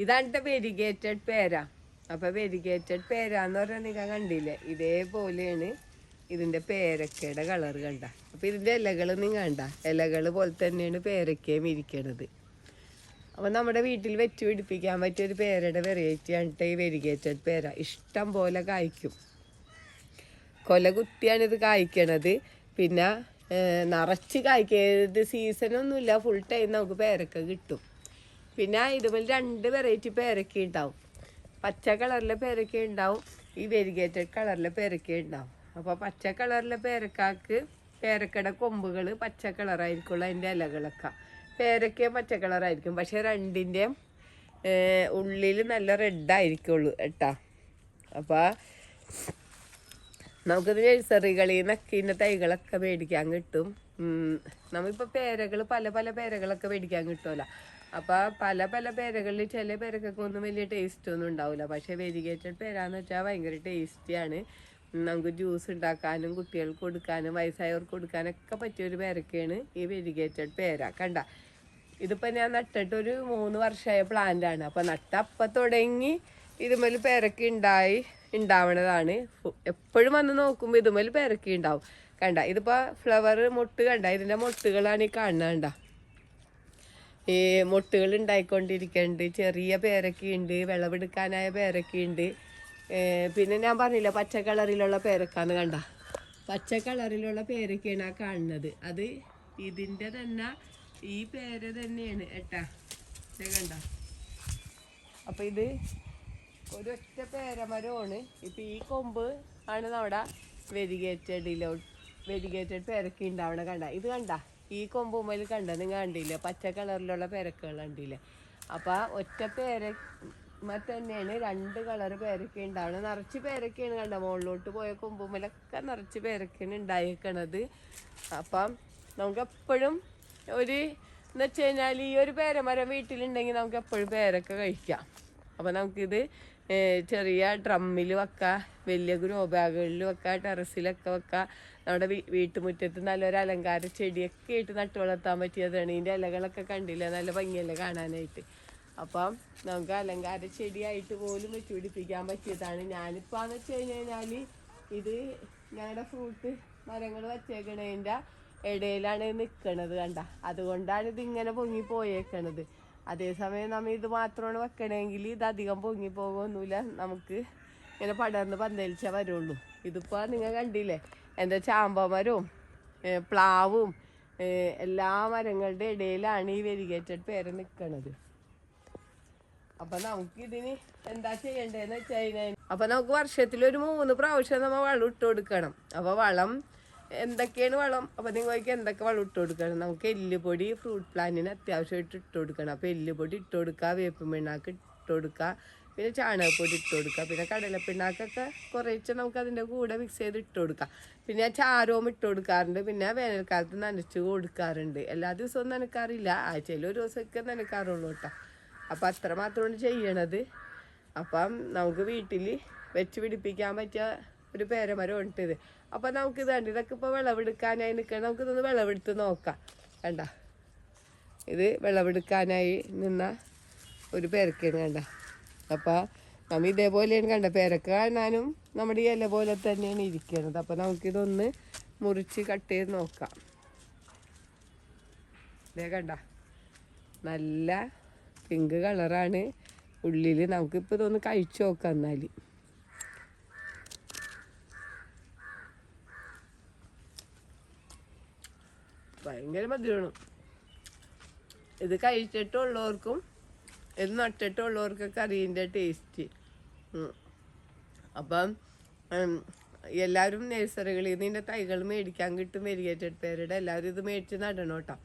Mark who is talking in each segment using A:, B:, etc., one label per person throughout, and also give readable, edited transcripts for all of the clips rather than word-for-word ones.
A: ഇതാണ് വെരിഗേറ്റഡ് പേര. അപ്പോൾ വെരിഗേറ്റഡ് പേര എന്ന് പറഞ്ഞാൽ നിങ്ങൾ കണ്ടില്ലേ, ഇതേപോലെയാണ് ഇതിൻ്റെ പേരക്കയുടെ കളർ കണ്ട. അപ്പോൾ ഇതിൻ്റെ ഇലകൾ നിങ്ങൾ കണ്ട, ഇലകൾ പോലെ തന്നെയാണ് പേരക്കയും ഇരിക്കണത്. അപ്പോൾ നമ്മുടെ വീട്ടിൽ വെച്ച് പിടിപ്പിക്കാൻ പറ്റിയൊരു പേരയുടെ വെറൈറ്റിയാണ് ഈ വെരിഗേറ്റഡ് പേര. ഇഷ്ടം പോലെ കായ്ക്കും, കൊല കുത്തിയാണ് ഇത് കായ്ക്കണത്. പിന്നെ നിറച്ച് കായ്ക്കത് സീസണൊന്നുമില്ല, ഫുൾ ടൈം നമുക്ക് പേരക്ക കിട്ടും. പിന്നെ ഇതുപോലെ 2 വെറൈറ്റി പേരക്ക ഉണ്ടാവും. പച്ച കളറിലെ പേരക്ക ഉണ്ടാവും, ഈ വെരിഗേറ്റഡ് കളറിലെ പേരക്ക ഉണ്ടാവും. അപ്പോൾ പച്ച കളറിലെ പേരക്കാക്ക് പേരക്കയുടെ കൊമ്പുകൾ പച്ച കളറായിരിക്കുള്ളൂ, അതിൻ്റെ ഇലകളൊക്കെ. പേരക്കയും പച്ച കളറായിരിക്കും, പക്ഷേ രണ്ടിൻ്റെയും ഉള്ളിൽ നല്ല റെഡായിരിക്കുള്ളൂ കേട്ടോ. അപ്പോൾ നമുക്കിത് നഴ്സറികളിൽ നിന്നൊക്കെ ഇതിൻ്റെ തൈകളൊക്കെ മേടിക്കാൻ കിട്ടും. നമ്മളിപ്പോൾ പേരകൾ പല പല പേരകളൊക്കെ മേടിക്കാൻ കിട്ടുമല്ലോ. അപ്പോൾ പല പല പേരകളിൽ ചില പേരക്കൊക്കെ ഒന്നും വലിയ ടേസ്റ്റ് ഒന്നും ഉണ്ടാവില്ല. പക്ഷേ വെരിഗേറ്റഡ് പേരാന്ന് വെച്ചാൽ ഭയങ്കര ടേസ്റ്റിയാണ്. നമുക്ക് ജ്യൂസ് ഉണ്ടാക്കാനും കുട്ടികൾക്ക് കൊടുക്കാനും വയസ്സായവർക്ക് കൊടുക്കാനൊക്കെ പറ്റിയൊരു പേരക്കയാണ് ഈ വെരിഗേറ്റഡ് പേര. കണ്ട, ഇതിപ്പോൾ ഞാൻ നട്ടിട്ട് ഒരു 3 വർഷമായ പ്ലാന്റാണ്. അപ്പോൾ നട്ടപ്പം തുടങ്ങി ഇതുമേൽ പേരക്ക ഉണ്ടാവണതാണ്. എപ്പോഴും വന്ന് നോക്കുമ്പോൾ ഇതുമേൽ പേരക്ക ഉണ്ടാവും. കണ്ട, ഇതിപ്പോൾ ഫ്ലവർ മൊട്ട് കണ്ട, ഇതിൻ്റെ മൊട്ടുകളാണ് ഈ കാണുന്നത്. കണ്ട, ഈ മൊട്ടുകൾ ഉണ്ടായിക്കൊണ്ടിരിക്കുന്നുണ്ട്. ചെറിയ പേരക്കയുണ്ട്, വിളവെടുക്കാനായ പേരക്കയുണ്ട്. പിന്നെ ഞാൻ പറഞ്ഞില്ല പച്ച കളറിലുള്ള പേരക്കാന്ന്. കണ്ട, പച്ച കളറിലുള്ള പേരക്കയാണ് ആ കാണുന്നത്. അത് ഇതിൻ്റെ തന്നെ ഈ പേര് തന്നെയാണ് ഏട്ടാ, കണ്ട. അപ്പം ഇത് ഒരൊറ്റ പേരമരമാണ്. ഇപ്പം ഈ കൊമ്പ് ആണ് നമ്മുടെ വെരിഗേറ്റഡ് പേരക്ക ഉണ്ടാവണ. കണ്ട, ഇത് കണ്ട, ഈ കൊമ്പുമ്മൽ കണ്ട, നിങ്ങൾ കണ്ടില്ലേ പച്ച കളറിലുള്ള പേരക്കകൾ കണ്ടില്ലേ. അപ്പം ഒറ്റ തന്നെയാണ് 2 കളർ പേരക്ക ഉണ്ടാവണം. നിറച്ച് പേരക്കയാണ് കണ്ട, മുകളിലോട്ട് പോയ കൊമ്പുമ്മലൊക്കെ നിറച്ച് പേരക്കയാണ് ഉണ്ടായിരിക്കണത്. അപ്പം നമുക്ക് എപ്പോഴും എന്ന് വെച്ച് കഴിഞ്ഞാൽ ഈ ഒരു പേരമരം വീട്ടിലുണ്ടെങ്കിൽ നമുക്ക് എപ്പോഴും പേരക്ക കഴിക്കാം. അപ്പോൾ നമുക്കിത് ചെറിയ ഡ്രമ്മിൽ വെക്കാം, വലിയ ഗ്രോ ബാഗുകളിൽ വെക്കാം, ടെറസിലൊക്കെ വെക്കാം. നമ്മുടെ വീട്ടുമുറ്റത്ത് നല്ലൊരു അലങ്കാര ചെടിയൊക്കെ ആയിട്ട് നട്ടു വളർത്താൻ പറ്റിയതാണ്. ഇതിൻ്റെ ഇലകളൊക്കെ കണ്ടില്ല, നല്ല ഭംഗിയല്ലേ കാണാനായിട്ട്. അപ്പം നമുക്ക് അലങ്കാര ചെടിയായിട്ട് പോലും വെച്ച് പിടിപ്പിക്കാൻ പറ്റിയതാണ്. ഞാനിപ്പോൾ എന്ന് വെച്ച് കഴിഞ്ഞാൽ ഇത് ഞങ്ങളുടെ ഫ്രൂട്ട് മരങ്ങൾ വച്ചേക്കണതിൻ്റെ ഇടയിലാണ് നിൽക്കണത്. കണ്ട, അതുകൊണ്ടാണ് ഇതിങ്ങനെ പൊങ്ങി പോയേക്കണത്. അതേസമയം നമ്മൾ ഇത് മാത്രമാണ് വെക്കണമെങ്കിൽ ഇത് അധികം പൊങ്ങി പോകുമൊന്നുമില്ല, നമുക്ക് ഇങ്ങനെ പടർന്ന് പന്തലിച്ചാൽ വരുള്ളൂ. ഇതിപ്പോൾ നിങ്ങൾ കണ്ടില്ലേ, എന്താ ചാമ്പമരവും പ്ലാവും എല്ലാ മരങ്ങളുടെ ഇടയിലാണ് ഈ വെരിഗേറ്റഡ് പേര നിൽക്കണത്. അപ്പം നമുക്കിതിന് എന്താ ചെയ്യേണ്ടതെന്ന് വെച്ച് കഴിഞ്ഞാൽ, അപ്പം നമുക്ക് വർഷത്തിലൊരു 3 പ്രാവശ്യം നമ്മൾ വളം ഇട്ട് കൊടുക്കണം. അപ്പോൾ വളം എന്തൊക്കെയാണ് വളം? അപ്പോൾ നിങ്ങൾക്ക് എന്തൊക്കെ വളം ഇട്ട് കൊടുക്കണം? നമുക്ക് എല്ലുപൊടി ഫ്രൂട്ട് പ്ലാന്റിന് അത്യാവശ്യമായിട്ട് ഇട്ട് കൊടുക്കണം. അപ്പോൾ എല്ലുപൊടി ഇട്ട് കൊടുക്കുക, വേപ്പിൻ പിണ്ണാക്ക് ഇട്ട് കൊടുക്കുക, പിന്നെ ചാണകപ്പൊടി ഇട്ട് കൊടുക്കുക, പിന്നെ കടലപ്പിണ്ണാക്കൊക്കെ കുറേശ്ശെ നമുക്ക് അതിൻ്റെ കൂടെ മിക്സ് ചെയ്ത് ഇട്ട് കൊടുക്കുക. പിന്നെ ചാരവും ഇട്ട് കൊടുക്കാറുണ്ട്. പിന്നെ വേനൽക്കാലത്ത് നനച്ച് കൊടുക്കാറുണ്ട്. എല്ലാ ദിവസവും നനക്കാറില്ല, ആഴ്ചയിൽ ഒരു ദിവസമൊക്കെ നനക്കാറുള്ളൂ കേട്ടോ. അപ്പം അത്ര മാത്രമാണ് ചെയ്യണത്. അപ്പം നമുക്ക് വീട്ടിൽ വെച്ച് പിടിപ്പിക്കാൻ പറ്റിയ ഒരു പേരമരം ഉണ്ട്. അപ്പം നമുക്കിത് കണ്ട്, ഇതൊക്കെ ഇപ്പോൾ വിളവെടുക്കാനായി നിൽക്കണം. നമുക്കിതൊന്ന് വിളവെടുത്ത് നോക്കാം. കണ്ട, ഇത് വിളവെടുക്കാനായി നിന്ന ഒരു പേരക്കയാണ്. കണ്ട, അപ്പോൾ നമ്മൾ ഇതേപോലെയാണ് കണ്ട, പേരക്ക കാണാനും നമ്മുടെ ഈ ഇല പോലെ തന്നെയാണ് ഇരിക്കുന്നത്. അപ്പോൾ നമുക്കിതൊന്ന് മുറിച്ച് കട്ട് ചെയ്ത് നോക്കാം. ഇതേ കണ്ട, നല്ല പിങ്ക് കളറാണ് ഉള്ളിൽ. നമുക്കിപ്പോൾ ഇതൊന്ന് കഴിച്ചു നോക്കാം. എന്നാൽ ഭയങ്കര മധുരമാണ്. ഇത് കഴിച്ചിട്ടുള്ളവർക്കും ഇത് നട്ടിട്ടുള്ളവർക്കൊക്കെ അറിയിൻ്റെ ടേസ്റ്റ്. അപ്പം എല്ലാവരും നഴ്സറികളിൽ നിന്ന് ഇതിൻ്റെ തൈകൾ മേടിക്കാൻ കിട്ടും, വെരിഗേറ്റഡ് പേരയുടെ. എല്ലാവരും ഇത് മേടിച്ച് നടണം കേട്ടോ.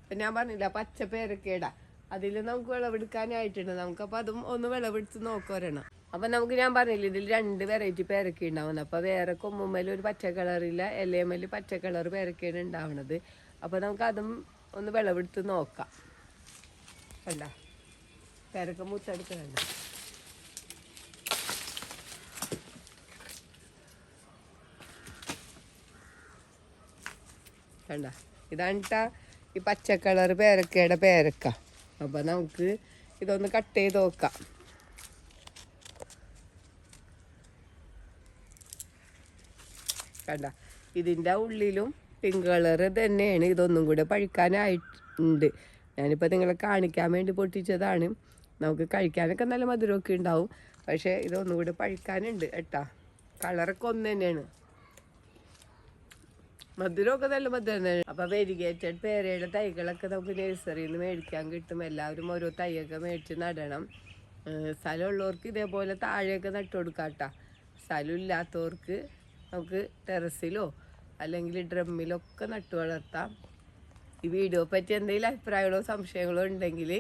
A: അപ്പം ഞാൻ പറഞ്ഞില്ല പച്ച പേരക്കയുടെ അതിൽ നമുക്ക് വിളവെടുക്കാനായിട്ടുണ്ട്. നമുക്കപ്പോൾ അതും ഒന്ന് വിളവെടുത്ത് നോക്കുവരണം. അപ്പം നമുക്ക് ഞാൻ പറഞ്ഞില്ല ഇതിൽ 2 വെറൈറ്റി പേരക്ക ഉണ്ടാവുന്നത്. അപ്പോൾ വേറെ കൊമ്പുമ്മൽ ഒരു പച്ച കളറില്ല, ഇലയമേൽ പച്ച കളർ പേരക്കയാണ് ഉണ്ടാവുന്നത്. അപ്പോൾ നമുക്കതും ഒന്ന് വിളവെടുത്ത് നോക്കാം. കണ്ട, പേരക്ക മൂത്തെടുക്കുന്നുണ്ട്. കണ്ട, ഇതാണ് ഈ പച്ച കളർ പേരക്കയുടെ പേരക്ക. അപ്പോൾ നമുക്ക് ഇതൊന്ന് കട്ട് ചെയ്ത് നോക്കാം. കണ്ട, ഇതിൻ്റെ ഉള്ളിലും പിങ്ക് കളർ തന്നെയാണ്. ഇതൊന്നും കൂടെ പഴുക്കാനായിട്ടുണ്ട്. ഞാനിപ്പോൾ നിങ്ങളെ കാണിക്കാൻ വേണ്ടി പൊട്ടിച്ചതാണ്. നമുക്ക് കഴിക്കാനൊക്കെ നല്ല മധുരമൊക്കെ ഉണ്ടാവും. പക്ഷേ ഇതൊന്നും കൂടെ പഴുക്കാനുണ്ട് കേട്ടാ. കളറൊക്കെ ഒന്ന് തന്നെയാണ്, മധുരമൊക്കെ നല്ല മധുരം തന്നെയാണ്. അപ്പോൾ വെരിഗേറ്റഡ് പേരയുടെ തൈകളൊക്കെ നമുക്ക് നഴ്സറിയിൽ നിന്ന് മേടിക്കാൻ കിട്ടും. എല്ലാവരും ഓരോ തൈയൊക്കെ മേടിച്ച് നടണം. സ്ഥലമുള്ളവർക്ക് ഇതേപോലെ താഴെയൊക്കെ നട്ടു കൊടുക്കാം കേട്ടോ. സ്ഥലമില്ലാത്തവർക്ക് നമുക്ക് ടെറസിലോ അല്ലെങ്കിൽ ഡ്രമ്മിലൊക്കെ നട്ടു വളർത്താം. ഈ വീഡിയോ പറ്റി എന്തെങ്കിലും അഭിപ്രായങ്ങളോ സംശയങ്ങളോ ഉണ്ടെങ്കിൽ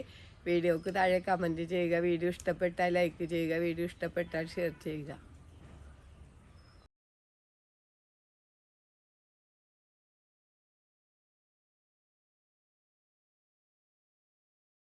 A: വീഡിയോക്ക് താഴെ കമൻറ്റ് ചെയ്യുക. വീഡിയോ ഇഷ്ടപ്പെട്ടാൽ ലൈക്ക് ചെയ്യുക. വീഡിയോ ഇഷ്ടപ്പെട്ടാൽ ഷെയർ ചെയ്യുക.